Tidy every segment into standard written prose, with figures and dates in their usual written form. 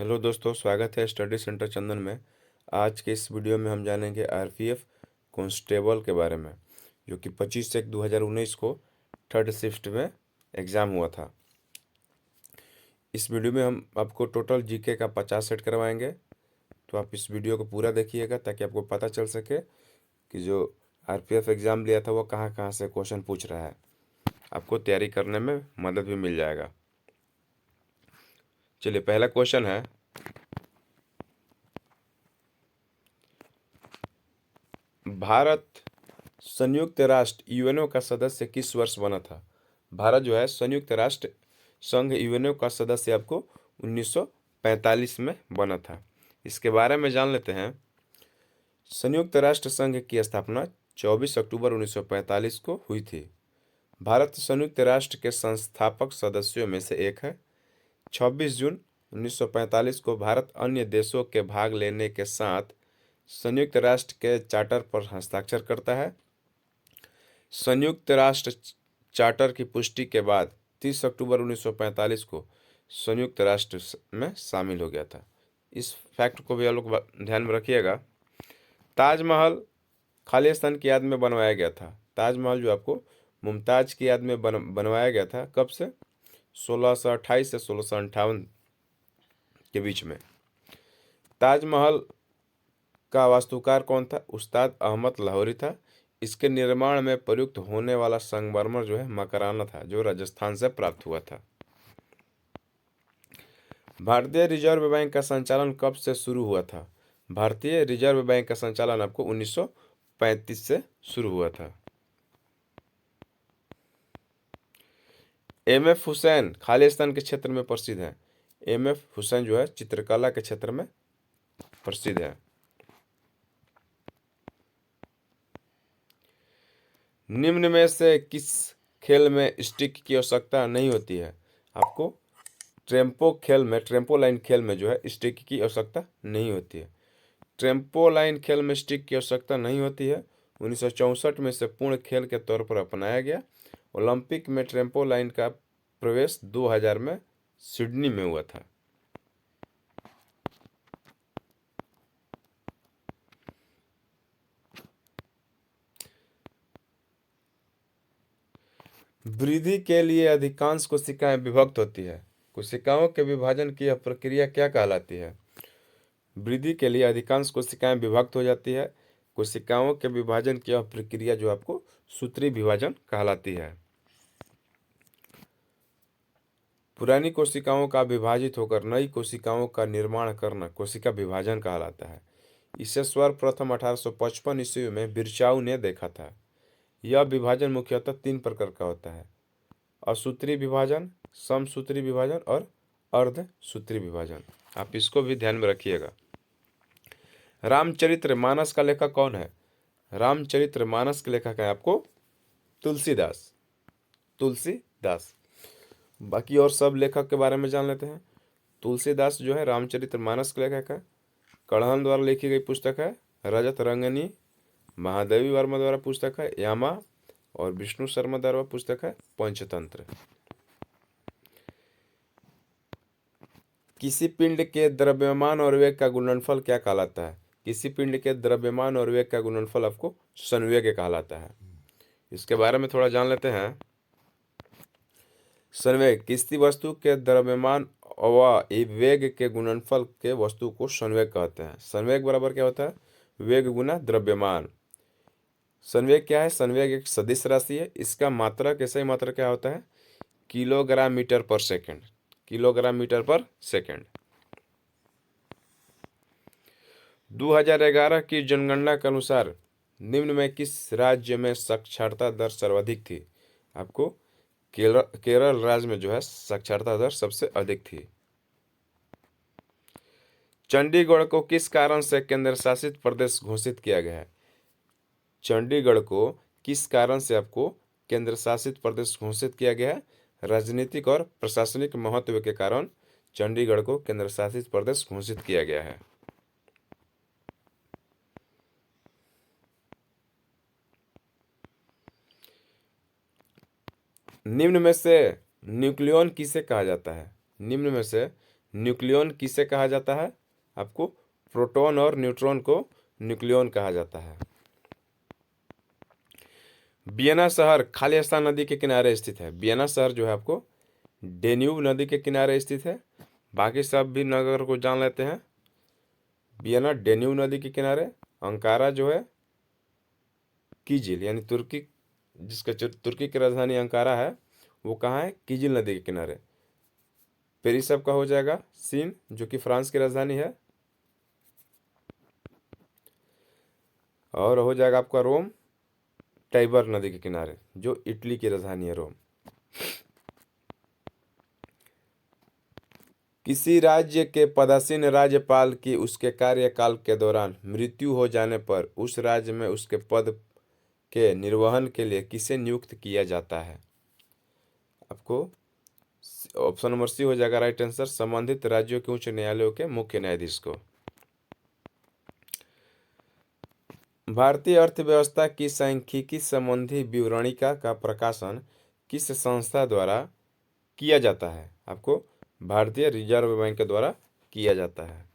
Hello दोस्तों, स्वागत है स्टडी सेंटर चंदन में। आज के इस वीडियो में हम जानेंगे आरपीएफ कांस्टेबल के बारे में, जो कि 25/1/2019 को थर्ड शिफ्ट में एग्ज़ाम हुआ था। इस वीडियो में हम आपको टोटल जीके का 50 सेट करवाएंगे, तो आप इस वीडियो को पूरा देखिएगा ताकि आपको पता चल सके कि जो आरपीएफ एग्ज़ाम लिया था वो कहाँ कहाँ से क्वेश्चन पूछ रहा है। आपको तैयारी करने में मदद भी मिल जाएगा। चलिए, पहला क्वेश्चन है, भारत संयुक्त राष्ट्र यूएनओ का सदस्य किस वर्ष बना था? भारत जो है संयुक्त राष्ट्र संघ यूएनओ का सदस्य आपको 1945 में बना था। इसके बारे में जान लेते हैं। संयुक्त राष्ट्र संघ की स्थापना 24 अक्टूबर 1945 को हुई थी। भारत संयुक्त राष्ट्र के संस्थापक सदस्यों में से एक है। 26 जून 1945 को भारत अन्य देशों के भाग लेने के साथ संयुक्त राष्ट्र के चार्टर पर हस्ताक्षर करता है। संयुक्त राष्ट्र चार्टर की पुष्टि के बाद 30 अक्टूबर 1945 को संयुक्त राष्ट्र में शामिल हो गया था। इस फैक्ट को भी आप लोग ध्यान में रखिएगा। ताजमहल खालिस्तान की याद में बनवाया गया था। ताजमहल जो आपको मुमताज़ की याद में बनवाया गया था। कब से? 1628 से 1658 के बीच में। ताजमहल का वास्तुकार कौन था? उस्ताद अहमद लाहौरी था। इसके निर्माण में प्रयुक्त होने वाला संगमरमर जो है मकराना था, जो राजस्थान से प्राप्त हुआ था। भारतीय रिजर्व बैंक का संचालन कब से शुरू हुआ था? भारतीय रिजर्व बैंक का संचालन आपको 1935 से शुरू हुआ था। एम.एफ. हुसैन खालिस्तान के क्षेत्र में प्रसिद्ध है। एम.एफ. हुसैन जो है चित्रकला के क्षेत्र में प्रसिद्ध है। निम्न में से किस खेल में स्टिक की आवश्यकता नहीं होती है? आपको ट्रेम्पोलाइन खेल में जो है स्टिक की आवश्यकता नहीं होती है। ट्रेम्पोलाइन खेल में स्टिक की आवश्यकता नहीं होती है। 1964 में इसे पूर्ण खेल के तौर पर अपनाया गया। ओलंपिक में ट्रेम्पोलाइन का प्रवेश 2000 में सिडनी में हुआ था। वृद्धि के लिए अधिकांश कोशिकाएं विभक्त होती है। कोशिकाओं के विभाजन की यह प्रक्रिया क्या कहलाती है? वृद्धि के लिए अधिकांश कोशिकाएं विभक्त हो जाती है। कोशिकाओं के विभाजन की यह प्रक्रिया जो आपको सूत्री विभाजन कहलाती है। पुरानी कोशिकाओं का विभाजित होकर नई कोशिकाओं का निर्माण करना कोशिका विभाजन कहलाता है। इसे सर्वप्रथम 1855 ईस्वी में बिरचाउ ने देखा था। यह विभाजन मुख्यतः 3 प्रकार का होता है: असूत्री विभाजन, समसूत्री विभाजन और अर्धसूत्री विभाजन। आप इसको भी ध्यान में रखिएगा। रामचरितमानस का लेखक कौन है? रामचरितमानस के लेखक है आपको तुलसीदास। तुलसीदास। बाकी और सब लेखक के बारे में जान लेते हैं। तुलसीदास जो है रामचरितमानस के लेखक है। कड़हन द्वारा लिखी गई पुस्तक है रजत रंगनी। महादेवी वर्मा द्वारा पुस्तक है यामा। और विष्णु शर्मा द्वारा पुस्तक है पंचतंत्र। किसी पिंड के द्रव्यमान और वेग का गुणनफल क्या कहलाता है? किसी पिंड के द्रव्यमान और वेग का गुणनफल आपको संवेग कहलाता है। इसके बारे में थोड़ा जान लेते हैं। संवेग किसी वस्तु के द्रव्यमान व वेग के गुणनफल के वस्तु को संवेग कहते हैं। संवेग बराबर क्या होता है? वेग गुना द्रव्यमान। संवेग क्या है? संवेग एक सदिश राशि है। इसका मात्रक सही मात्रक क्या होता है? किलोग्राम मीटर पर सेकंड। किलोग्राम मीटर पर सेकंड। 2011 की जनगणना के अनुसार निम्न में किस राज्य में साक्षरता दर सर्वाधिक थी? आपको केरल राज्य में जो है साक्षरता दर सबसे अधिक थी। चंडीगढ़ को किस कारण से केंद्र शासित प्रदेश घोषित किया गया है? चंडीगढ़ को किस कारण से आपको केंद्र शासित प्रदेश घोषित किया गया है? राजनीतिक और प्रशासनिक महत्व के कारण चंडीगढ़ को केंद्र शासित प्रदेश घोषित किया गया है। निम्न में से न्यूक्लियॉन किसे कहा जाता है? निम्न में से न्यूक्लियन किसे कहा जाता है? आपको प्रोटॉन और न्यूट्रॉन को न्यूक्लियन कहा जाता है। वियना शहर खालिस्तान नदी के किनारे स्थित है। वियना शहर जो है आपको डेन्यूब नदी के किनारे स्थित है। बाकी सब भी नगर को जान लेते हैं। वियना डेन्यूब नदी के किनारे, अंकारा जो है कीजिल यानी तुर्की, जिसका तुर्की की राजधानी अंकारा है, वो कहाँ है? कीजिल नदी के किनारे। पेरिस आपका हो जाएगा सीन, जो कि फ्रांस की राजधानी है। और हो जाएगा आपका रोम टाइबर नदी के किनारे, जो इटली की राजधानी है रोम। किसी राज्य के पदासीन राज्यपाल की उसके कार्यकाल के दौरान मृत्यु हो जाने पर उस राज्य में उसके पद के निर्वहन के लिए किसे नियुक्त किया जाता है? आपको ऑप्शन नंबर सी हो जाएगा राइट आंसर, संबंधित राज्यों के उच्च न्यायालयों के मुख्य न्यायाधीश को। भारतीय अर्थव्यवस्था की सांख्यिकी संबंधी विवरणिका का प्रकाशन किस संस्था द्वारा किया जाता है? आपको भारतीय रिजर्व बैंक के द्वारा किया जाता है।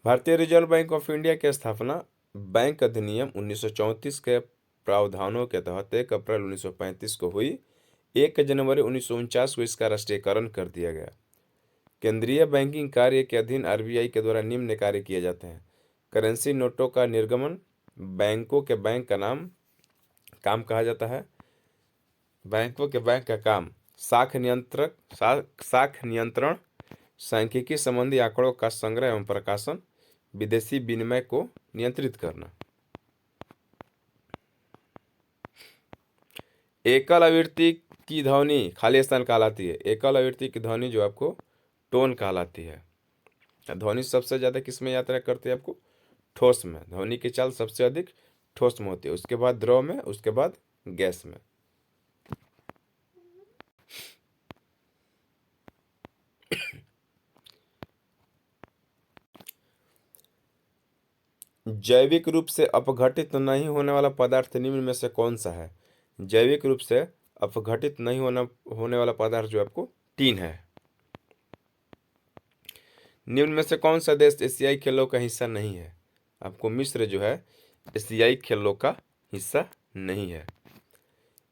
भारतीय रिजर्व बैंक ऑफ इंडिया की स्थापना बैंक अधिनियम 1934 के प्रावधानों के तहत 1 अप्रैल 1935 को हुई। 1 जनवरी 1949 को इसका राष्ट्रीयकरण कर दिया गया। केंद्रीय बैंकिंग कार्य के अधीन आरबीआई के द्वारा निम्न कार्य किए जाते हैं: करेंसी नोटों का निर्गमन, बैंकों के बैंक का काम कहा जाता है। बैंकों के बैंक का काम साख नियंत्रण, सांख्यिकी संबंधी आंकड़ों का संग्रह एवं प्रकाशन, विदेशी विनिमय को नियंत्रित करना। एकल आवृत्ति की ध्वनि खालिस्तान कहलाती है। एकल आवृत्ति की ध्वनि जो आपको टोन कहलाती है। ध्वनि सबसे ज्यादा किस में यात्रा करती है? आपको ठोस में। ध्वनि की चाल सबसे अधिक ठोस में होती है, उसके बाद द्रव में, उसके बाद गैस में। जैविक रूप से अपघटित नहीं होने वाला पदार्थ निम्न में से कौन सा है? जैविक रूप से अपघटित नहीं होने वाला पदार्थ जो आपको टीन है। निम्न में से कौन सा देश एशियाई खेलों का हिस्सा नहीं है? आपको मिस्र जो है एशियाई खेलों का हिस्सा नहीं है।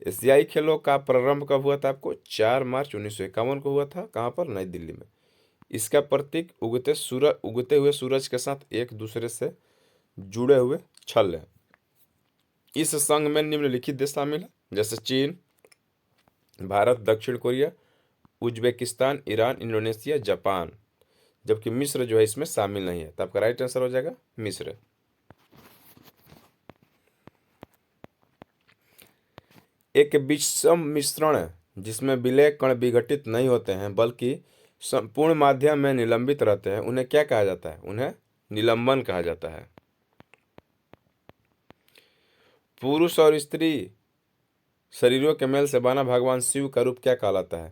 एशियाई खेलों का प्रारंभ कब हुआ था? आपको 4 मार्च 1951 को हुआ था। कहाँ पर? नई दिल्ली में। इसका प्रतीक उगते हुए सूरज के साथ एक दूसरे से जुड़े हुए छल है। इस संघ में निम्नलिखित देश शामिल है, जैसे चीन, भारत, दक्षिण Korea, Uzbekistan, Iran, Indonesia, Japan. जबकि मिस्र जो है इसमें शामिल नहीं है। तो आपका राइट आंसर हो जाएगा मिस्र। एक विषम मिश्रण जिसमें विलय कण विघटित नहीं होते हैं बल्कि संपूर्ण माध्यम में निलंबित रहते हैं, उन्हें क्या कहा जाता है? उन्हें निलंबन कहा जाता है। पुरुष और स्त्री शरीरों के मेल से बना भगवान शिव का रूप क्या कहलाता है?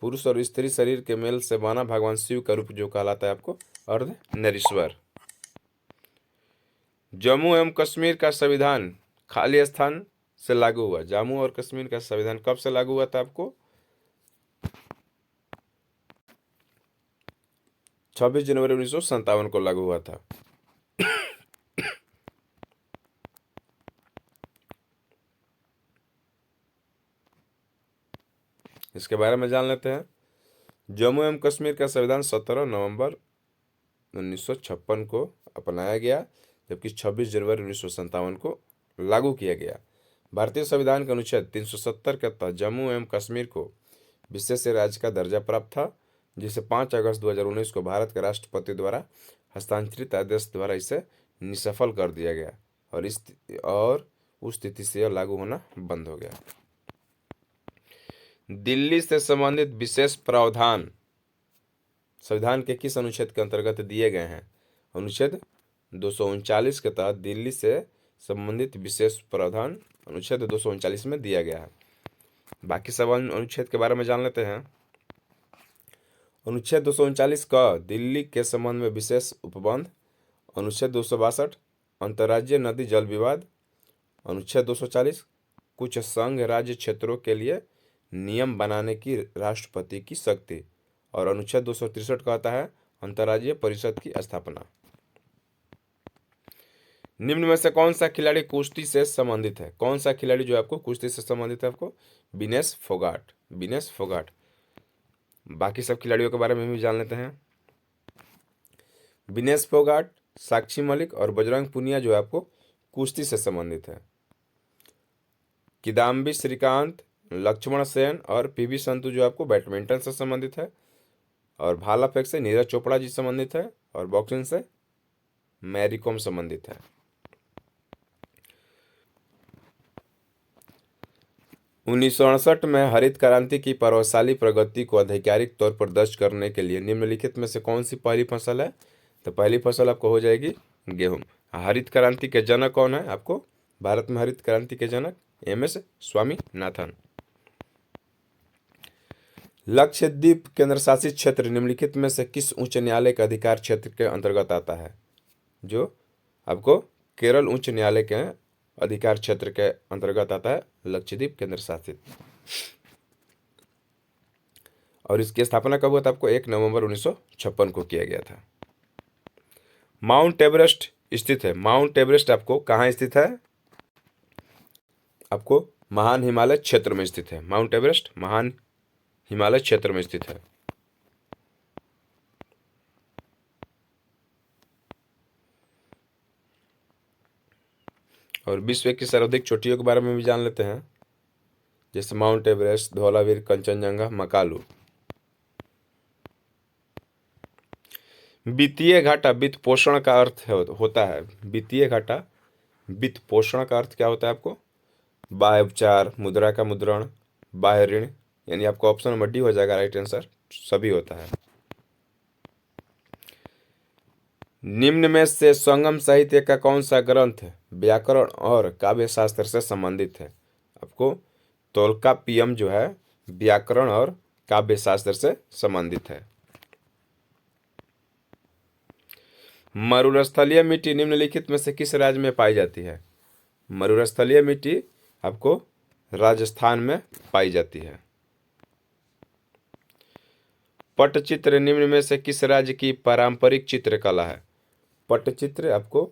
पुरुष और स्त्री शरीर के मेल से बना भगवान शिव का रूप जो कहलाता है आपको अर्धनारीश्वर। जम्मू एवं कश्मीर का संविधान खालिस्तान से लागू हुआ। जम्मू और कश्मीर का संविधान कब से लागू हुआ था? आपको 26 जनवरी 1957 को लागू हुआ था। इसके बारे में जान लेते हैं। जम्मू एवं कश्मीर का संविधान 17 नवंबर 1956 को अपनाया गया, जबकि 26 जनवरी 1957 को लागू किया गया। भारतीय संविधान के अनुच्छेद 370 के तहत जम्मू एवं कश्मीर को विशेष राज्य का दर्जा प्राप्त था, जिसे 5 अगस्त 2019 को भारत के राष्ट्रपति द्वारा हस्तांतरित आदेश द्वारा इसे निष्फल कर दिया गया और उस तिथि से यह लागू होना बंद हो गया। दिल्ली से संबंधित विशेष प्रावधान संविधान के किस अनुच्छेद के अंतर्गत दिए गए हैं? अनुच्छेद 239 के तहत दिल्ली से संबंधित विशेष प्रावधान अनुच्छेद 239 में दिया गया है। बाकी सब अनुच्छेद के बारे में जान लेते हैं। अनुच्छेद 239 का दिल्ली के संबंध में विशेष उपबंध, अनुच्छेद 262 अंतर्राज्यीय नदी जल विवाद, अनुच्छेद 240 कुछ संघ राज्य क्षेत्रों के लिए नियम बनाने की राष्ट्रपति की शक्ति। और अनुच्छेद 263 कहता है अंतर्राज्यीय परिषद की स्थापना। निम्न में से कौन सा खिलाड़ी कुश्ती से संबंधित है? कौन सा खिलाड़ी जो आपको कुश्ती से संबंधित है? आपको विनेश फोगाट, विनेश फोगाट। बाकी सब खिलाड़ियों के बारे में भी जान लेते हैं। विनेश फोगाट, साक्षी मलिक और बजरंग पुनिया जो है आपको कुश्ती से संबंधित है। किदाम्बी श्रीकांत, लक्ष्मण सेन और पीवी संधू जो आपको बैडमिंटन से संबंधित है। और भाला फेंक से नीरज चोपड़ा जी संबंधित है। और बॉक्सिंग से मैरी कॉम संबंधित है। 1968 में हरित क्रांति की प्रभावशाली प्रगति को आधिकारिक तौर पर दर्ज करने के लिए निम्नलिखित में से कौन सी पहली फसल है? तो पहली फसल आपको हो जाएगी गेहूं। हरित क्रांति के जनक कौन है? आपको भारत में हरित क्रांति के जनक MS स्वामीनाथन। लक्षद्वीप केंद्र शासित क्षेत्र निम्नलिखित में से किस उच्च न्यायालय के अधिकार क्षेत्र के अंतर्गत आता है? जो आपको केरल उच्च न्यायालय के अधिकार क्षेत्र के अंतर्गत आता है लक्षद्वीप केंद्र शासित। और इसकी स्थापना कब हुआ था? आपको 1 नवंबर 1956 को किया गया था। माउंट एवरेस्ट स्थित है। माउंट एवरेस्ट आपको कहाँ स्थित है? आपको महान हिमालय क्षेत्र में स्थित है। माउंट एवरेस्ट महान हिमालय क्षेत्र में स्थित है। और विश्व की सर्वाधिक चोटियों के बारे में भी जान लेते हैं, जैसे माउंट एवरेस्ट, धौलावीर, कंचनजंगा, मकालू। वित्तीय घाटा वित्त पोषण का अर्थ होता है। वित्तीय घाटा वित्त पोषण का अर्थ क्या होता है? आपको बाह्य उपचार, मुद्रा का मुद्रण, बाह्य ऋण, यानी आपको ऑप्शन नंबर डी हो जाएगा राइट आंसर, सभी होता है। निम्न में से संगम साहित्य का कौन सा ग्रंथ व्याकरण और काव्य शास्त्र से संबंधित है? आपको तोल्काप्पियम जो है व्याकरण और काव्य शास्त्र से संबंधित है। मरुस्थलीय मिट्टी निम्नलिखित में से किस राज्य में पाई जाती है? मरुस्थलीय मिट्टी आपको राजस्थान में पाई जाती है। पट्टचित्र निम्न में से किस राज्य की पारंपरिक चित्रकला है? पट्टचित्र आपको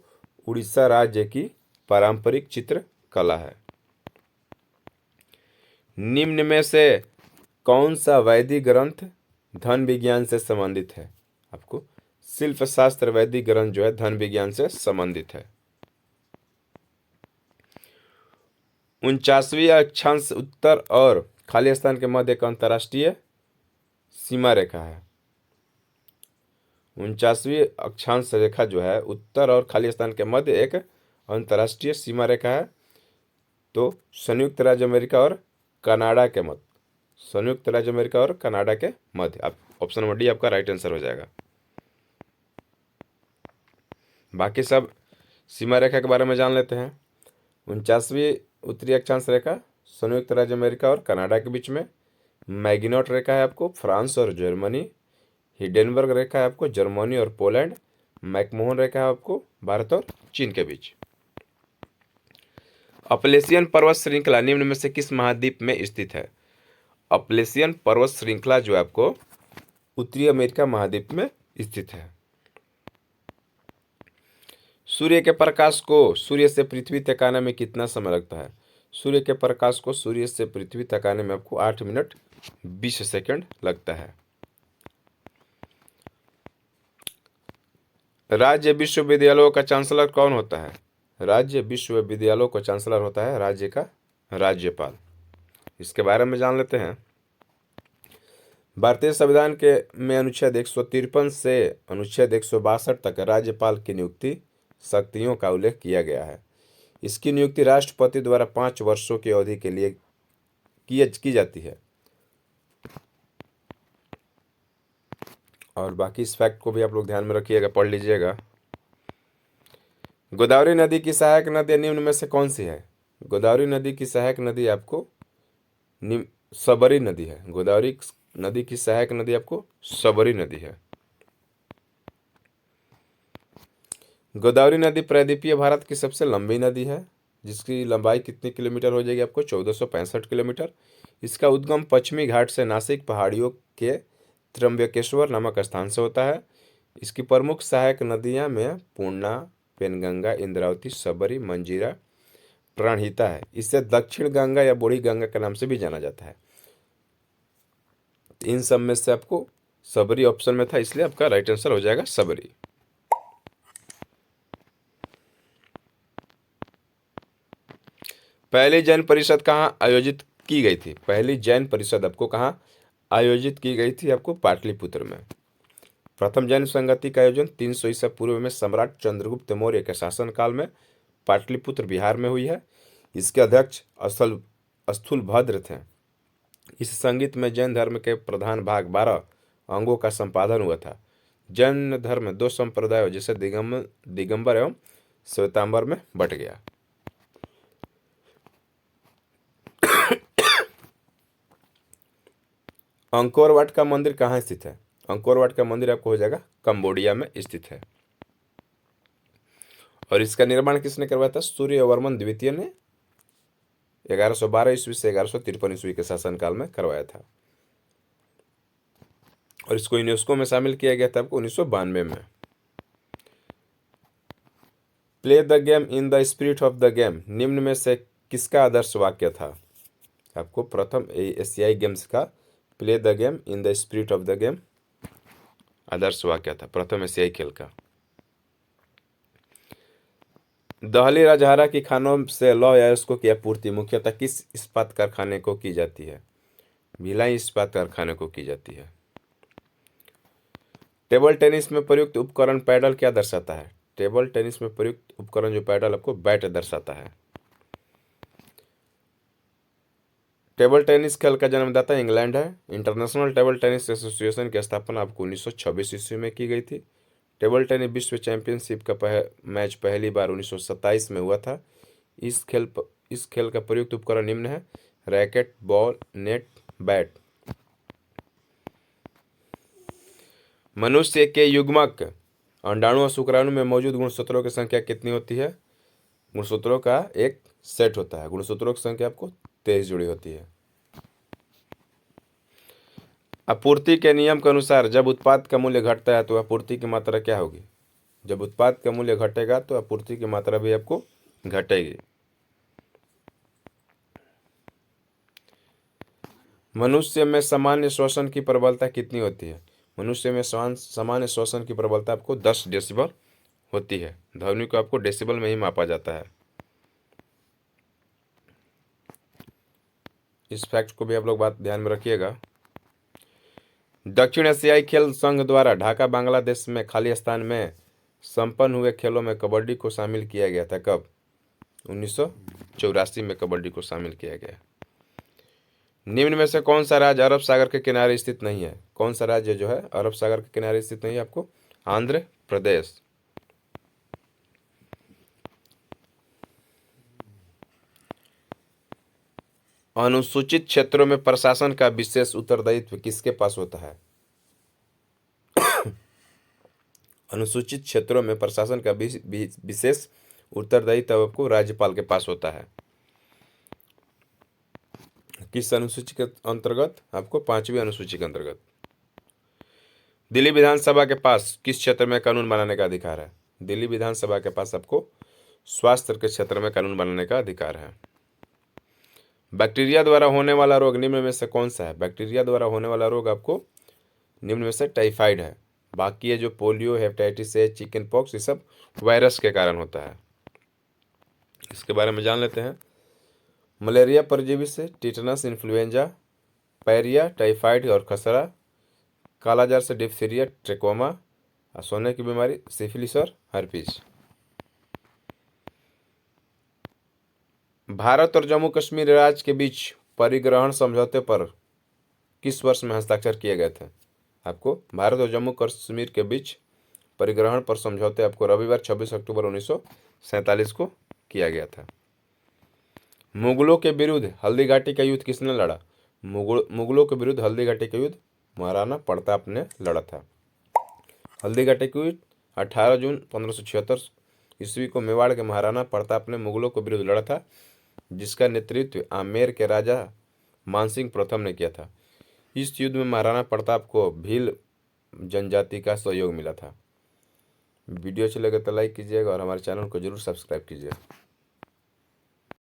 उड़ीसा राज्य की पारंपरिक चित्रकला है। निम्न में से कौन सा वैदिक ग्रंथ धन विज्ञान से संबंधित है? आपको शिल्प शास्त्र वैदिक ग्रंथ जो है धन विज्ञान से संबंधित है। 49वीं अक्षांश उत्तर और खाली स्थान के मध्य एक अंतर्राष्ट्रीय सीमा रेखा है। 49वीं अक्षांश रेखा जो है उत्तर और खाली स्थान के मध्य एक अंतर्राष्ट्रीय सीमा रेखा है। तो संयुक्त राज्य अमेरिका और कनाडा के मध्य, संयुक्त राज्य अमेरिका और कनाडा के मध्य। आप ऑप्शन नंबर डी आपका राइट आंसर हो जाएगा। बाकी सब सीमा रेखा के बारे में जान लेते हैं। 49वीं उत्तरी अक्षांश रेखा संयुक्त राज्य अमेरिका और कनाडा के बीच में। मैगिनॉट रेखा है आपको फ्रांस और जर्मनी। हिडेनबर्ग रेखा है आपको जर्मनी और पोलैंड। मैकमोहन रेखा है आपको भारत और चीन के बीच। अपलेशियन पर्वत श्रृंखला निम्न में से किस महाद्वीप में स्थित है? अपलेशियन पर्वत श्रृंखला जो है आपको उत्तरी अमेरिका महाद्वीप में स्थित है। सूर्य के प्रकाश को सूर्य से पृथ्वी तक आने में कितना समय लगता है? सूर्य के प्रकाश को सूर्य से पृथ्वी तक आने में आपको 8 मिनट 20 सेकंड लगता है। राज्य विश्वविद्यालयों का चांसलर कौन होता है? राज्य विश्वविद्यालयों का चांसलर होता है राज्य का राज्यपाल। इसके बारे में जान लेते हैं। भारतीय संविधान के में अनुच्छेद 153 से अनुच्छेद 162 तक राज्यपाल की नियुक्ति शक्तियों का उल्लेख किया गया है। इसकी नियुक्ति राष्ट्रपति द्वारा 5 वर्षों की अवधि के लिए की जाती है। और बाकी इस फैक्ट को भी आप लोग ध्यान में रखिएगा, पढ़ लीजिएगा। गोदावरी नदी की सहायक नदी निम्न में से कौन सी है? गोदावरी नदी की सहायक नदी आपको सबरी नदी है। गोदावरी नदी की सहायक नदी आपको सबरी नदी है। गोदावरी नदी प्रायद्वीपीय भारत की सबसे लंबी नदी है। जिसकी लंबाई कितनी किलोमीटर हो जाएगी आपको? 1465 किलोमीटर। इसका उद्गम पश्चिमी घाट से नासिक पहाड़ियों के त्र्यंबकेश्वर नामक स्थान से होता है। इसकी प्रमुख सहायक नदियां में पूर्णा, पेनगंगा, इंद्रावती, सबरी, मंजीरा, प्राणहिता है। इसे दक्षिण गंगा या बूढ़ी गंगा के नाम से भी जाना जाता है। इन सब में से आपको सबरी ऑप्शन में था, इसलिए आपका राइट आंसर हो जाएगा सबरी। पहली जैन परिषद कहाँ आयोजित की गई थी? पहली जैन परिषद आपको कहाँ आयोजित की गई थी? आपको पाटलिपुत्र में। प्रथम जैन संगति का आयोजन 300 ईसा पूर्व में सम्राट चंद्रगुप्त मौर्य के शासनकाल में पाटलिपुत्र बिहार में हुई है। इसके अध्यक्ष स्थूलभद्र थे। इस संगीत में जैन धर्म के प्रधान भाग 12 अंगों का संपादन हुआ था। जैन धर्म 2 संप्रदायों जैसे दिगंबर एवं श्वेतांबर में बट गया। अंकोर वाट का मंदिर कहाँ स्थित है? अंकोर वाट का मंदिर आपको हो जाएगा कंबोडिया में स्थित है। और इसका निर्माण किसने करवाया था? सूर्यवर्मन द्वितीय ने 1112 ईस्वी से 1153 ईस्वी के शासनकाल में करवाया था। और इसको यूनेस्को में शामिल किया गया था आपको 1992 में। Play the game in the spirit of the game निम्न में से किसका आदर्श वाक्य था? आपको प्रथम एशियाई गेम्स का play the game in the spirit of the game आदर्श वाक्य था, प्रथम एशियाई खेल का। दहली राजहारा की खानों से लौह अयस्कों की आपूर्ति मुख्यतः किस इस्पात कारखाने को की जाती है? भिलाई इस्पात कारखाने को की जाती है। टेबल टेनिस में प्रयुक्त उपकरण पैडल क्या दर्शाता है? टेबल टेनिस में प्रयुक्त उपकरण जो पैडल आपको बैट दर्शाता है। टेबल टेनिस खेल का जन्मदाता इंग्लैंड है। इंटरनेशनल टेबल टेनिस एसोसिएशन की स्थापना आपको 1926 ईस्वी में की गई थी। टेबल टेनिस विश्व चैंपियनशिप का मैच पहली बार 1927 में हुआ था। इस खेल का प्रयुक्त उपकरण निम्न है: रैकेट, बॉल, नेट, बैट। मनुष्य के युग्मक अंडाणु और शुक्राणु में मौजूद गुणसूत्रों की संख्या कितनी होती है? गुणसूत्रों का एक सेट होता है। गुणसूत्रों की संख्या आपको 23 जुड़ी होती है। आपूर्ति के नियम के अनुसार जब उत्पाद का मूल्य घटता है तो आपूर्ति की मात्रा क्या होगी? जब उत्पाद का मूल्य घटेगा तो आपूर्ति की मात्रा भी आपको घटेगी। मनुष्य में सामान्य श्वसन की प्रबलता कितनी होती है? मनुष्य में सामान्य श्वसन की प्रबलता आपको 10 डेसिबल होती है। ध्वनि को आपको डेसिबल में ही मापा जाता है। इस फैक्ट को भी आप लोग बात ध्यान में रखिएगा। दक्षिण एशियाई खेल संघ द्वारा ढाका बांग्लादेश में खाली स्थान में संपन्न हुए खेलों में कबड्डी को शामिल किया गया था। कब? 1984 में कबड्डी को शामिल किया गया। निम्न में से कौन सा राज्य अरब सागर के किनारे स्थित नहीं है? कौन सा राज्य जो है अरब सागर के किनारे स्थित नहीं है? आपको आंध्र प्रदेश। अनुसूचित क्षेत्रों में प्रशासन का विशेष उत्तरदायित्व किसके पास होता है? अनुसूचित क्षेत्रों में प्रशासन का विशेष उत्तरदायित्व आपको राज्यपाल के पास होता है। किस अनुसूची के अंतर्गत? आपको 5वीं अनुसूची के अंतर्गत। दिल्ली विधानसभा के पास किस क्षेत्र में कानून बनाने का अधिकार है? दिल्ली विधानसभा के पास आपको स्वास्थ्य के क्षेत्र में कानून बनाने का अधिकार है। बैक्टीरिया द्वारा होने वाला रोग निम्न में से कौन सा है? बैक्टीरिया द्वारा होने वाला रोग आपको निम्न में से टाइफाइड है। बाकी ये जो polio, hepatitis A, chicken pox, ये सब वायरस के कारण होता है। इसके बारे में जान लेते हैं। मलेरिया परजीवी से टिटनस, इन्फ्लुएंजा, पायरिया, टाइफाइड और खसरा, कालाजार से डिप्थीरिया, ट्रेकोमा, सोने की बीमारी, सिफिलिस और हर्पीज। भारत और जम्मू कश्मीर राज्य के बीच परिग्रहण समझौते पर किस वर्ष में हस्ताक्षर किए गए थे? आपको भारत और जम्मू कश्मीर के बीच परिग्रहण पर समझौते आपको रविवार 26 अक्टूबर 1947 को किया गया था। मुगलों के विरुद्ध हल्दी घाटी का युद्ध किसने लड़ा? मुगलों के विरुद्ध हल्दी घाटी का युद्ध महाराणा प्रताप ने लड़ा था। हल्दी घाटी का युद्ध 18 जून 1576 ईस्वी को मेवाड़ के महाराणा प्रताप ने मुगलों के विरुद्ध लड़ा था, जिसका नेतृत्व आमेर के राजा मानसिंह प्रथम ने किया था। इस युद्ध में महाराणा प्रताप को भील जनजाति का सहयोग मिला था। वीडियो अच्छी लगे तो लाइक कीजिएगा और हमारे चैनल को जरूर सब्सक्राइब कीजिएगा।